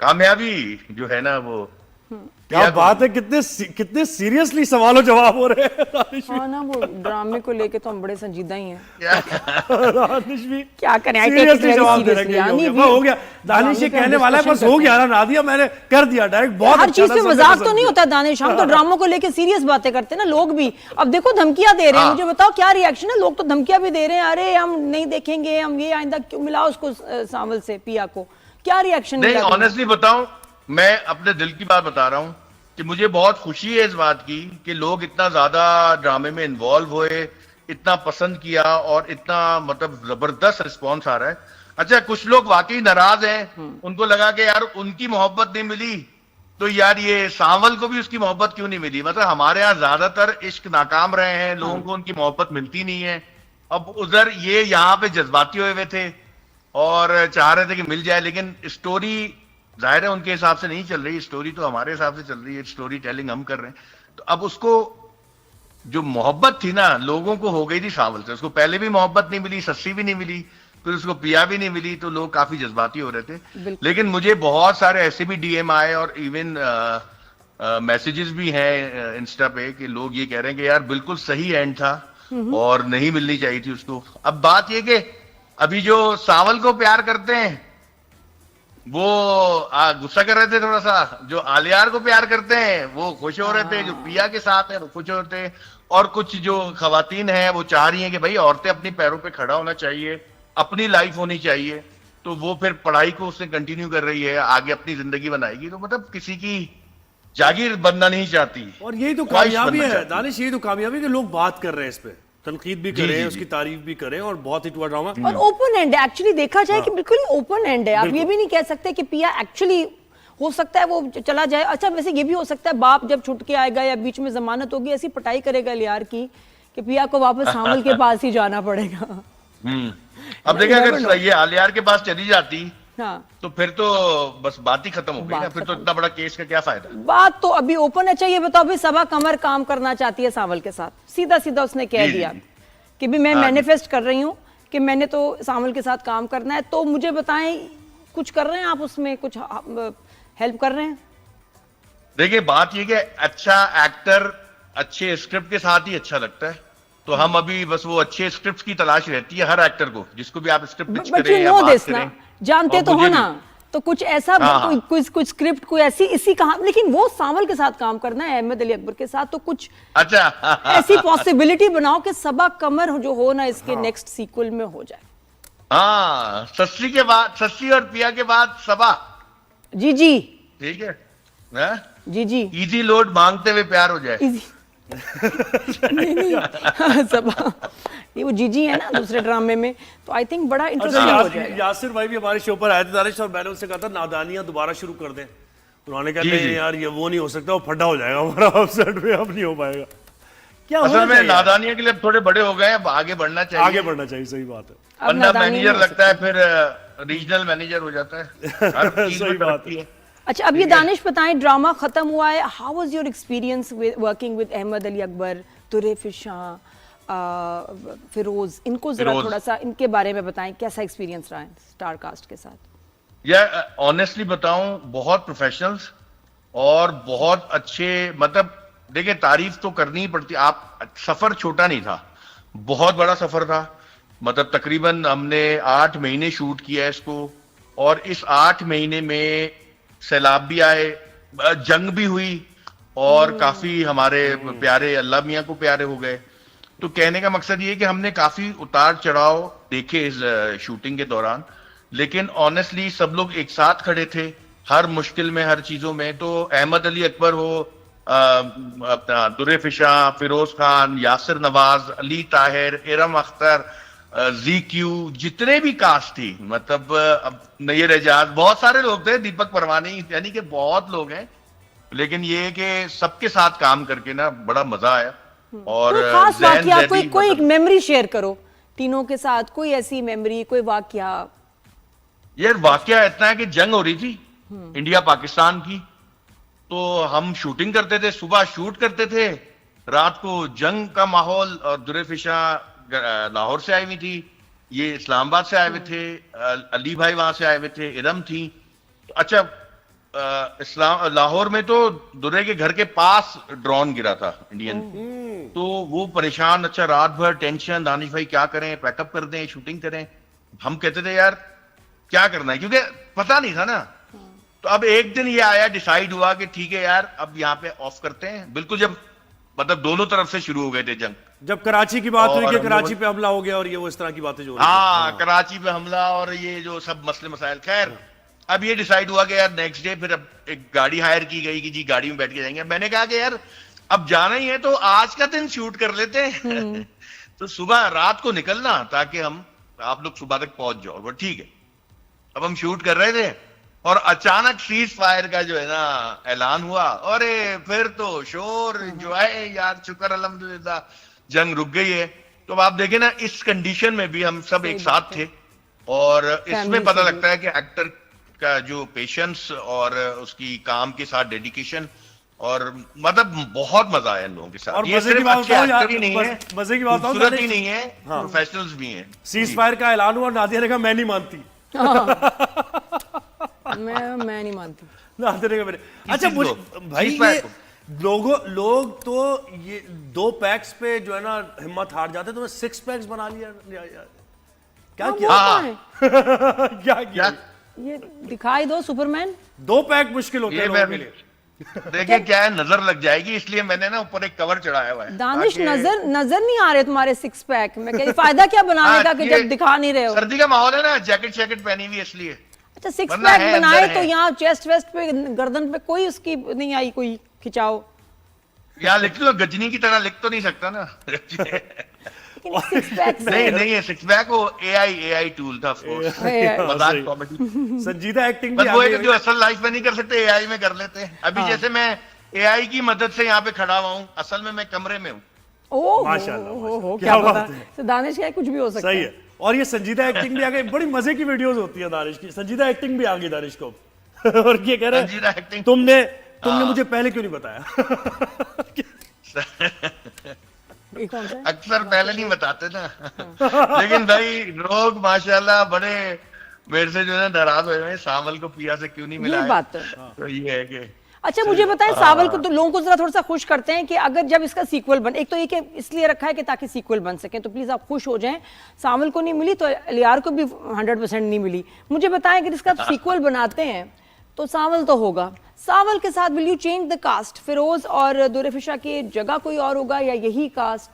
कामयाबी जो है ना वो क्या बात है, कितने सीरियसली सवालों जवाब हो रहे हैं दानिश हाँ ना, वो ड्रामे को लेके तो हम बड़े संजीदा ही हैं। दानिश भी क्या करें, सीरियसली जवाब दे रहे हैं। हो गया दानिश, ये कहने वाला है बस हो गया ना नादिया, मैंने कर दिया डायरेक्ट। बहुत हर चीज पे मजाक तो नहीं होता दानिश, हम तो ड्रामों को लेके सीरियस बातें करते हैं ना। लोग भी अब देखो धमकियां दे रहे हैं, मुझे बताओ क्या रिएक्शन है। लोग तो धमकियां भी दे रहे हैं, अरे हम नहीं देखेंगे, हम ये आइंदा क्यों मिला उसको सांवल से पिया को। क्या रिएक्शन? नहीं, ऑनेस्टली बताऊं, मैं अपने दिल की बात बता रहा हूं कि मुझे बहुत खुशी है इस बात की कि लोग इतना ज्यादा ड्रामे में इन्वॉल्व हुए, इतना पसंद किया और इतना मतलब जबरदस्त रिस्पॉन्स आ रहा है। अच्छा, कुछ लोग वाकई नाराज हैं, उनको लगा कि यार उनकी मोहब्बत नहीं मिली तो यार ये सांवल को भी उसकी मोहब्बत क्यों नहीं मिली। मतलब हमारे यहाँ ज्यादातर इश्क नाकाम रहे हैं, लोगों को उनकी मोहब्बत मिलती नहीं है। अब उधर ये यहाँ पे जज्बाती हुए थे और चाह रहे थे कि मिल जाए, लेकिन स्टोरी जाहिर है उनके हिसाब से नहीं चल रही, स्टोरी तो हमारे हिसाब से चल रही है, स्टोरी टेलिंग हम कर रहे हैं। तो अब उसको जो मोहब्बत थी ना लोगों को हो गई थी सांवल से, उसको पहले भी मोहब्बत नहीं मिली, सस्सी भी नहीं मिली, फिर उसको पिया भी नहीं मिली, तो लोग काफी जज्बाती हो रहे थे। लेकिन मुझे बहुत सारे ऐसे भी डीएम आए और इवन मैसेजेस भी हैं इंस्टा पे कि लोग ये कह रहे हैं कि यार बिल्कुल सही एंड था और नहीं मिलनी चाहिए थी उसको। अब बात ये कि अभी जो सांवल को प्यार करते हैं वो गुस्सा कर रहे थे थोड़ा सा, जो आलियार को प्यार करते हैं वो खुश हो रहे थे, जो पिया के साथ है वो खुश हो रहे थे, और कुछ जो खवातीन हैं वो चाह रही हैं कि भाई औरतें अपनी पैरों पे खड़ा होना चाहिए, अपनी लाइफ होनी चाहिए, तो वो फिर पढ़ाई को उसने कंटिन्यू कर रही है, आगे अपनी जिंदगी बनाएगी। तो मतलब किसी की जागीर बनना नहीं चाहती। और यही तो कामयाबी है दानिश, यही तो कामयाबी कि लोग बात कर रहे हैं इस पे, तनकीद भी करें, उसकी तारीफ भी करें, और बहुत हिट हुआ ड्रामा। और ओपन एंड है, एक्चुअली देखा जाए कि बिल्कुल ओपन एंड है। आप ये भी नहीं कह सकते कि पिया एक्चुअली हो सकता है वो चला जाए। अच्छा, वैसे ये भी हो सकता है बाप जब छुट के आएगा या बीच में जमानत होगी ऐसी पटाई करेगा लियार की कि पिया को वापस सांवल के पास ही जाना पड़ेगा। अब देखिए अगर ये आलियार के पास चली जाती हाँ, तो फिर तो बस बात ही खत्म हो गई ना, फिर तो इतना बड़ा केस का क्या फायदा। बात तो अभी ओपन है। चाहिए बताओ भाई, सबा कमर काम करना चाहती है सांवल के साथ, सीधा सीधा उसने कह दिया कि भी मैं मैनिफेस्ट कर रही हूँ कि मैंने तो सांवल के साथ काम करना है। तो मुझे बताएं, कुछ कर रहे हैं आप उसमें, कुछ हेल्प कर रहे हैं? देखिए बात ये कि अच्छा एक्टर अच्छे स्क्रिप्ट के साथ ही अच्छा लगता है, तो हम अभी बस वो अच्छे स्क्रिप्ट की तलाश रहती है हर एक्टर को, जिसको भी आप स्क्रिप्ट पिच करें या बात करें। जानते तो हो ना, तो कुछ ऐसा कुछ स्क्रिप्ट कोई ऐसी इसी कहानी, लेकिन वो सांवल के साथ काम करना है, अहमद अली अकबर के साथ, तो कुछ अच्छा ऐसी पॉसिबिलिटी बनाओ कि सबा कमर जो हो ना इसके नेक्स्ट सीक्वल में हो जाए। हाँ, सस्सी के बाद, सस्सी और पिया के बाद सबा। जी जी ठीक है जी जी, इजी लोड मांगते हुए प्यार हो जाए। नहीं, सबा नहीं, वो जीजी है ना दूसरे ड्रामे में, तो आई थिंक बड़ा इंटरेस्टिंग हो जाएगा। यासिर भाई भी हमारे शो पर आए थे दानिश, और मैंने उनसे कहा था नादानियां दोबारा शुरू कर दें, उन्होंने कहते हैं यार ये वो नहीं हो सकता, वो फड्डा हो जाएगा हमारा वेबसाइट पे, अब नहीं हो पाएगा। क्या असल में नादानियों के लिए थोड़े बड़े हो गए, अब आगे बढ़ना चाहिए, आगे बढ़ना चाहिए, सही बात है। वरना मैनेजर लगता है फिर रीजनल मैनेजर हो जाता है। सही बात है। अच्छा, अब ये दानिश बताएं, ड्रामा खत्म हुआ है, how was your experience working with Ahmad Ali Akbar, तुरैफिशा, फिरोज, इनको जरा थोड़ा सा इनके बारे में बताएं, कैसा एक्सपीरियंस रहा है स्टार कास्ट के साथ? या ऑनेस्टली बताऊं, बहुत प्रोफेशनल्स और बहुत अच्छे, मतलब देखिए तारीफ तो करनी ही पड़ती। आप सफर छोटा नहीं था, बहुत बड़ा सफर था, मतलब तकरीबन हमने 8 महीने शूट किया है इसको, और इस 8 महीने में सैलाब भी आए, जंग भी हुई, और काफी हमारे प्यारे अल्लाह मियां को प्यारे हो गए। तो कहने का मकसद ये कि हमने काफी उतार चढ़ाव देखे इस शूटिंग के दौरान, लेकिन ऑनेस्टली सब लोग एक साथ खड़े थे हर मुश्किल में, हर चीजों में। तो अहमद अली अकबर हो, अपना दुरैफिशा, फिरोज खान, यासिर नवाज, अली ताहिर, इरम अख्तर, ZQ, जितने भी कास्ट थी, मतलब अब नैयर एजाज, बहुत सारे लोग थे, दीपक परवानी, यानी कि बहुत लोग हैं। लेकिन ये कि सबके साथ काम करके ना बड़ा मजा आया। और कोई खास वाकया, कोई एक मेमोरी शेयर करो तीनों के साथ, कोई ऐसी मेमोरी, कोई वाकया। यार वाकया इतना है कि जंग हो रही थी इंडिया पाकिस्तान की, तो हम शूटिंग करते थे, सुबह शूट करते थे, रात को जंग का माहौल, और दुरैफिशा लाहौर से आई हुई थी, ये इस्लामाबाद से आए हुए थे, अली भाई वहां से आए हुए थे, इरम थी। अच्छा, लाहौर में तो दुर्रे के घर के पास ड्रोन गिरा था इंडियन, तो वो परेशान, अच्छा रात भर टेंशन, दानिश भाई क्या करें, पैकअप कर दें, शूटिंग करें। हम कहते थे यार क्या करना है, क्योंकि पता नहीं था ना। तो अब एक दिन ये आया, डिसाइड हुआ कि ठीक है यार अब यहाँ पे ऑफ करते हैं, बिल्कुल जब मतलब दोनों तरफ से शुरू हो गए थे जंग। जब कराची की बात हुई और कि हम कराची लोग- पे हमला हो गया और ये वो इस तरह की बातें जो हो रही थी। हाँ, कराची पे हमला और ये जो सब मसले मसाइल, खैर अब ये डिसाइड हुआ कि यार नेक्स्ट डे फिर अब एक गाड़ी हायर की गई कि जी गाड़ी में बैठ के जाएंगे। मैंने कहा कि यार अब जाना ही है तो आज का दिन शूट कर लेते हैं तो सुबह रात को निकलना ताकि हम आप लोग सुबह तक पहुंच जाओ। वो ठीक है, अब हम शूट कर रहे थे और अचानक सीज फायर का जो है ना ऐलान हुआ, और फिर तो शोर एंजॉय यार, शुक्र अल्हम्दुलिल्लाह जंग रुक गई है। तो अब आप देखें ना, इस कंडीशन में भी हम सब एक साथ थे, और इसमें पता लगता है कि एक्टर का जो पेशेंस और उसकी काम के साथ डेडिकेशन, और मतलब बहुत मजा आया इन लोगों के साथ। और ये मजे की सिर्फ बात अच्छे बताओ यार, एक्टर ही नहीं है, मजे की बात बताओ, खूबसूरत ही दानिश। नहीं है, प्रोफेशनल्स भी हैं। सीज फायर का ऐलान हुआ, नादिया ने कहा मैं नहीं मानती। मैं नहीं मानती। नादिया ने कहा मेरे। अच्छा चीज मुझे को? भाई सीज फायर ये लोग तो ये 2 पैक्स पे जो है ना हिम्मत हार जाते, तो 6 पैक्स बना लिया यार। क्या हाँ, किया? वो हाँ। तो है। क्या किया? ये दिखाई दो सुपरमैन। 2 पैक मुश्किल होते हैं ये लोगों मैं के लिए। देखिए क्या है, नजर लग जाएगी, इसलिए मैंने ना ऊपर एक कवर चढ़ाया हुआ है दानिश ताकि- नजर नहीं आ रहे तुम्हारे 6 पैक। मैं कह फायदा क्या बनाने हाँ, का कि ये जब दिखा नहीं रहे हो। सर्दी का माहौल है ना, जैकेट शैकेट पहनी हुई है इसलिए। अच्छा 6 वरना पैक है, बनाए अंदर तो है। यहाँ चेस्ट वेस्ट पे, गर्दन पे कोई उसकी नहीं आई, कोई खिंचाओ। यहाँ लिख लो, गजनी की तरह लिख तो नहीं सकता ना लेकिन 6 पैक नहीं नहीं है, सिक्स पैक वो एआई टूल था ऑफ कोर्स, मजाक सही। कॉमेडी। संजीदा एक्टिंग भी बस आ वो है गई कि जो असल लाइफ में नहीं कर सकते एआई में कर लेते हैं। अभी जैसे मैं एआई की मदद से यहाँ पे खड़ा हुआ हूँ, असल में मैं कमरे में हूँ। ओह माशाल्लाह, हो क्या क्या बात पता है। तो दानिश का कुछ भी हो सकता सही है। और ये संजीदा एक्टिंग भी आ गई, बड़ी मजे की वीडियोस होती है दानिश की। संजीदा एक्टिंग भी आ गई दानिश को। और ये कह रहे संजीदा हैं एक्टिंग तुमने मुझे पहले क्यों नहीं बताया? ये कौन सा है? अक्सर पहले नहीं बताते ना लेकिन भाई लोग माशाल्लाह बड़े मेरे से जो है ना नाराज हुए हैं, सावल को पिया से क्यों नहीं मिला ये है। बात तो है। तो ये है कि अच्छा मुझे बताएं, सावल को तो लोगों को जरा थोड़ा सा खुश करते हैं कि अगर जब इसका सीक्वल बन, एक तो ये कि इसलिए रखा है कि ताकि सीक्वल बन सके, तो प्लीज आप खुश हो जाएं। सावल को नहीं मिली तो एलियार को भी 100% नहीं मिली। मुझे बताएं अगर इसका सीक्वल बनाते हैं तो सावल तो होगा। सावल के साथ will you change the caste? Feroz और दुरेफिशा की जगह कोई और होगा या यही कास्ट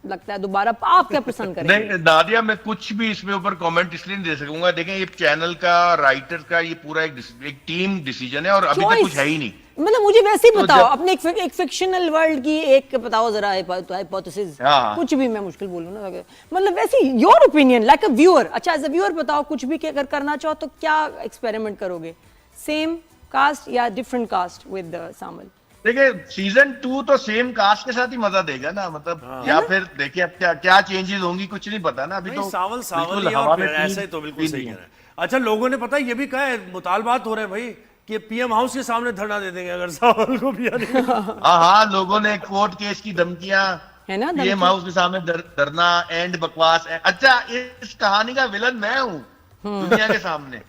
लगता है दोबारा? आप क्या पसंद करेंगे? नहीं दादिया, मैं कुछ भी इसमें ऊपर कमेंट इसलिए नहीं दे सकूंगा। देखें ये चैनल का, राइटर का, ये पूरा एक टीम डिसीजन है और अभी तक कुछ है ही नहीं। मतलब मुझे वैसे ही तो बताओ, जब- अपने एक फिक्शनल वर्ल्ड की एक बताओ जरा हाइपोथेसिस। हाँ। कुछ भी, मैं मुश्किल बोलूं ना, मतलब वैसे your opinion like a viewer. अच्छा एज अ व्यूअर बताओ, कुछ भी अगर करना चाहो तो क्या एक्सपेरिमेंट करोगे? सेम कास्ट या डिफरेंट कास्ट विद सामल? देखिए सीजन 2 तो सेम कास्ट के साथ ही मजा देगा ना, मतलब या फिर देखिए अब क्या चेंजेस होंगी कुछ नहीं पता ना अभी। नहीं, तो सावल बिल्कुल ही है, हवा और में फिर ऐसा ही तो बिल्कुल तीन सही ही कह है। रहे हैं। अच्छा लोगों ने पता है ये भी कहा है, मुतालबात हो रहे हैं भाई कि पीएम हाउस के सामने धरना दे देंगे अगर सावल को पिया नहीं। हाँ, लोगों ने कोर्ट केस की धमकियां, है ना पीएम धमकी? हाउस के सामने धरना, एंड बकवास। अच्छा इस कहानी का विलन मैं हूँ दुनिया के सामने।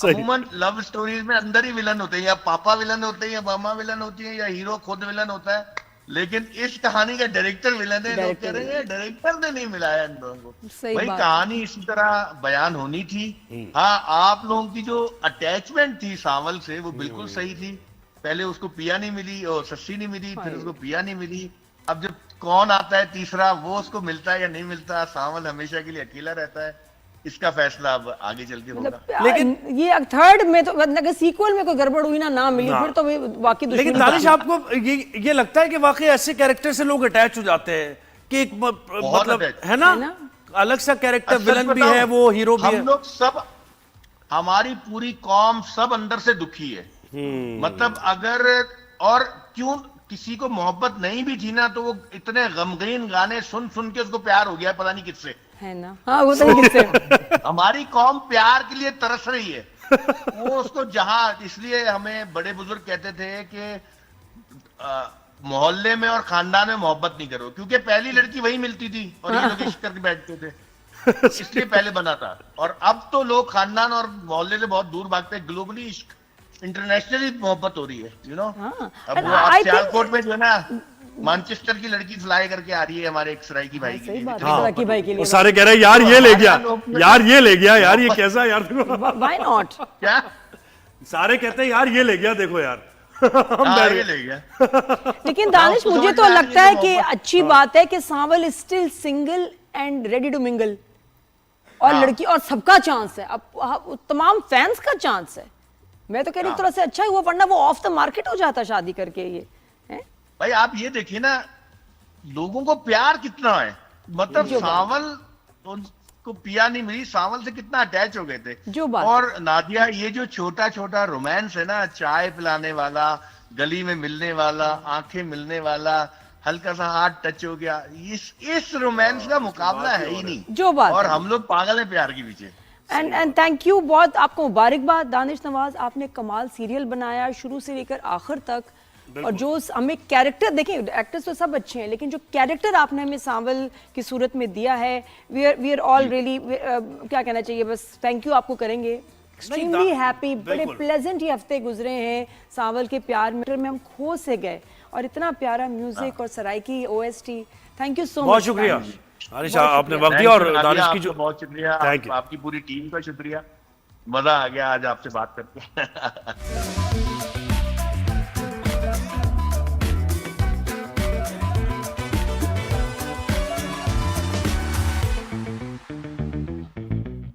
अमूमन लव स्टोरीज में अंदर ही विलन होते हैं, या पापा विलन होते हैं, या मामा विलन होती है, या हीरो खुद विलन होता है, लेकिन इस कहानी का डायरेक्टर विलन है। लोग कह रहे हैं डायरेक्टर ने नहीं मिलाया इन लोगों को। सही भाई बात। कहानी इसी तरह बयान होनी थी। हाँ, आप लोगों की जो अटैचमेंट थी सावल से वो बिल्कुल सही थी। पहले उसको पिया नहीं मिली और सस्सी नहीं मिली, फिर उसको पिया नहीं मिली। अब जब कौन आता है तीसरा, वो उसको मिलता है या नहीं मिलता, सावल हमेशा के लिए अकेला रहता है। इसका फैसला अब आगे चल के होगा। लेकिन ये थर्ड में तो अगर सीक्वल में कोई गड़बड़ हुई ना मिली, फिर तो बाकी लेकिन दुश्मनी दानिश था। आपको ये लगता है कि वाकई ऐसे कैरेक्टर से लोग अटैच हो जाते हैं कि एक मतलब attach। है ना, है ना? अलग सा कैरेक्टर, सच विलन भी बताऊं, है, वो हीरो भी है। हम लोग सब, हमारी पूरी कौम सब अंदर से दुखी है। मतलब अगर, और क्यों किसी को मोहब्बत नहीं भी थी ना, तो वो इतने गमगीन गाने सुन सुन के उसको प्यार हो गया पता नहीं किससे। है ना? हाँ वो तो किससे? हमारी कौम प्यार के लिए तरस रही है। वो उसको जहां, इसलिए हमें बड़े बुजुर्ग कहते थे कि मोहल्ले में और खानदान में मोहब्बत नहीं करो, क्योंकि पहली लड़की वही मिलती थी और ये लोग इश्क करके बैठते थे, इसलिए पहले बना था। और अब तो लोग खानदान और मोहल्ले से बहुत दूर भागते हैं, ग्लोबली इश्क इंटरनेशनली मोहब्बत हो रही है, यू नो। हाँ, अब and वो आप I think- सियालकोट में जो है ना, मैनचेस्टर की लड़की फ्लाई करके आ रही है हमारे एक सराइकी भाई के सही लिए। बात इतनी है, हाँ, सराकी भाई के वो लिए सारे कह रहे हैं यार ये ले गया, यार ये ले गया, यार ये कैसा है यार। Why not. क्या? सारे कहते हैं यार ये ले गया, देखो यार। हाँ, ये ले गया। लेकिन दानिश उसको मुझे समझ तो में आ रही लगता है है कि कि मोहब्बत- अच्छी बात है कि Sanwal is still single and ready to mingle, और हाँ। लड़की और सबका चांस है, अब तमाम फैंस का चांस है। मैं तो कह रही हूँ थोड़ा सा अच्छा ही हुआ, वरना वो ऑफ द मार्केट हो जाता शादी करके ये है? भाई आप ये देखिए ना, लोगों को प्यार कितना है, मतलब जो बात- सांवल उनको पिया नहीं मिली, सांवल से कितना अटैच हो गए थे। जो बात और नादिया, ये जो छोटा छोटा रोमांस है ना, चाय पिलाने वाला, गली में मिलने वाला, आंखें मिलने वाला, हल्का सा हाथ टच हो गया, इस रोमांस का मुकाबला है ही नहीं। जो बात और है। हम लोग पागल हैं प्यार के पीछे। एंड थैंक यू, बहुत आपको मुबारकबाद दानिश नवाज, आपने कमाल सीरियल बनाया शुरू से लेकर आखिर तक। और जो हमें कैरेक्टर, देखिए एक्टर्स तो सब अच्छे हैं, लेकिन जो कैरेक्टर आपने हमें सांवल की सूरत में दिया है, वी आर ऑल रियली, क्या कहना चाहिए, बस थैंक यू आपको करेंगे। एक्सट्रीमली हैप्पी, बड़े बिल्कुल। प्लेजेंट ये हफ्ते गुजरे हैं सांवल के प्यार में हम खो से गए, और इतना प्यारा म्यूजिक और Saraiki OST, thank you so much. बहुत शुक्रिया दानिश, आपने वक्त दिया, और दानिश की जो बहुत शुक्रिया, Thank you. आपकी पूरी टीम का शुक्रिया, मजा आ गया आज आपसे बात करके।